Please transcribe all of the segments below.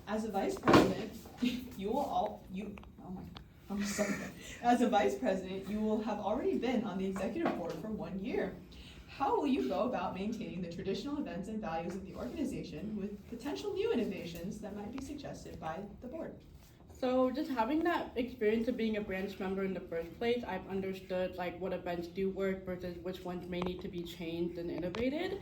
As a vice president, As a vice president, you will have already been on the executive board for 1 year. How will you go about maintaining the traditional events and values of the organization with potential new innovations that might be suggested by the board? So just having that experience of being a branch member in the first place, I've understood like what events do work versus which ones may need to be changed and innovated.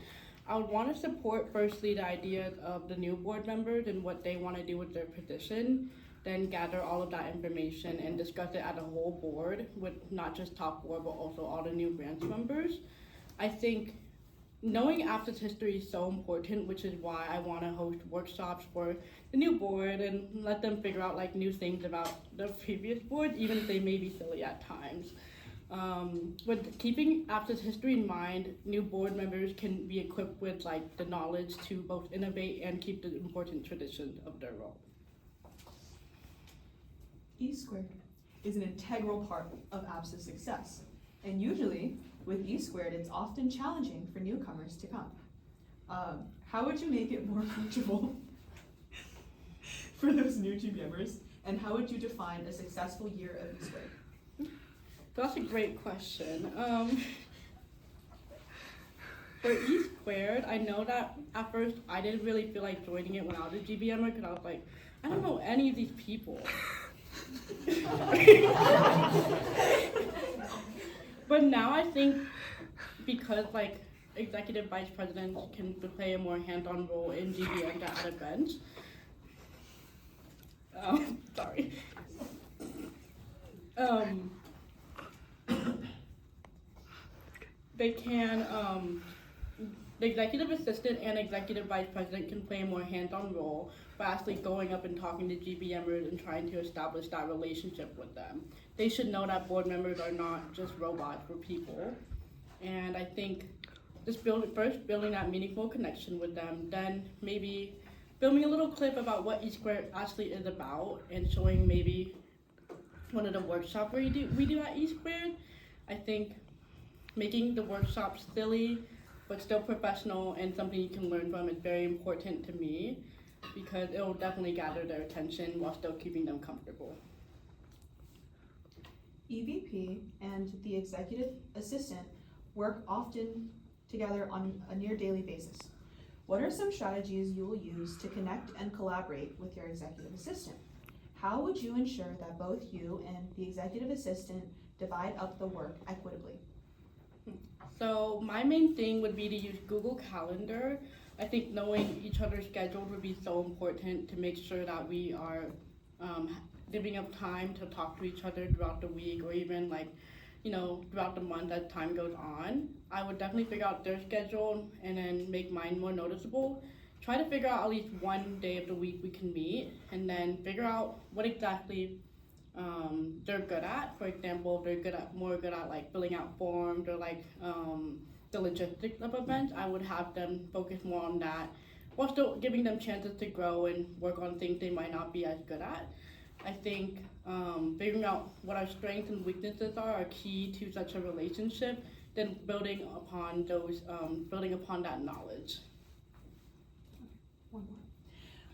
I would want to support firstly the ideas of the new board members and what they want to do with their position, then gather all of that information and discuss it at a whole board with not just top board but also all the new branch members. I think knowing APSA's history is so important, which is why I want to host workshops for the new board and let them figure out like new things about the previous board, even if they may be silly at times. With keeping APSA's history in mind, new board members can be equipped with like the knowledge to both innovate and keep the important traditions of their role. E squared is an integral part of APSA's success, and usually with E squared, it's often challenging for newcomers to come. How would you make it more approachable for those new GBMers, and how would you define a successful year of E squared? That's a great question. For E squared, I know that at first I didn't really feel like joining it when I was a GBMer because I was like, I don't know any of these people. But now I think because like executive vice presidents can play a more hands-on role in GBM at events. Sorry. They can, the executive assistant and executive vice president can play a more hands-on role by actually going up and talking to GBMers and trying to establish that relationship with them. They should know that board members are not just robots, we're people. And I think just first building that meaningful connection with them, then maybe filming a little clip about what E Squared actually is about and showing maybe one of the workshops we do at E Squared. I think making the workshops silly but still professional and something you can learn from is very important to me because it will definitely gather their attention while still keeping them comfortable. EVP and the executive assistant work often together on a near daily basis. What are some strategies you will use to connect and collaborate with your executive assistant? How would you ensure that both you and the executive assistant divide up the work equitably? So my main thing would be to use Google Calendar. I think knowing each other's schedule would be so important to make sure that we are giving up time to talk to each other throughout the week or even like, throughout the month as time goes on. I would definitely figure out their schedule and then make mine more noticeable. Try to figure out at least one day of the week we can meet and then figure out what exactly they're good at. For example, if they're more good at like filling out forms or like the logistics of events, I would have them focus more on that while still giving them chances to grow and work on things they might not be as good at. I think figuring out what our strengths and weaknesses are key to such a relationship, then building upon that knowledge. One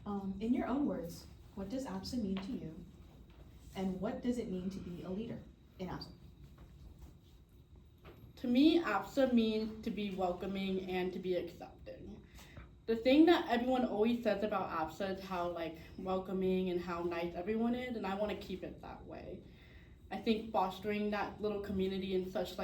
more. In your own words, what does APSA mean to you? And what does it mean to be a leader in APSA? To me, APSA means to be welcoming and to be accepting. The thing that everyone always says about APSA is how like welcoming and how nice everyone is, and I want to keep it that way. I think fostering that little community in such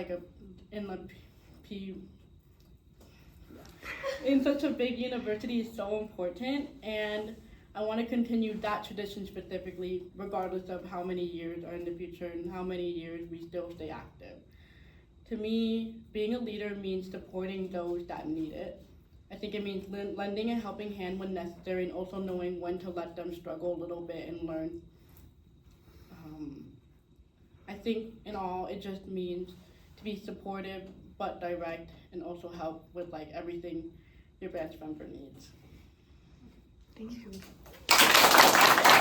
in such a big university is so important, and I want to continue that tradition specifically, regardless of how many years are in the future and how many years we still stay active. To me, being a leader means supporting those that need it. I think it means lending a helping hand when necessary and also knowing when to let them struggle a little bit and learn. I think in all, it just means to be supportive but direct and also help with like everything your branch member needs. Thank you.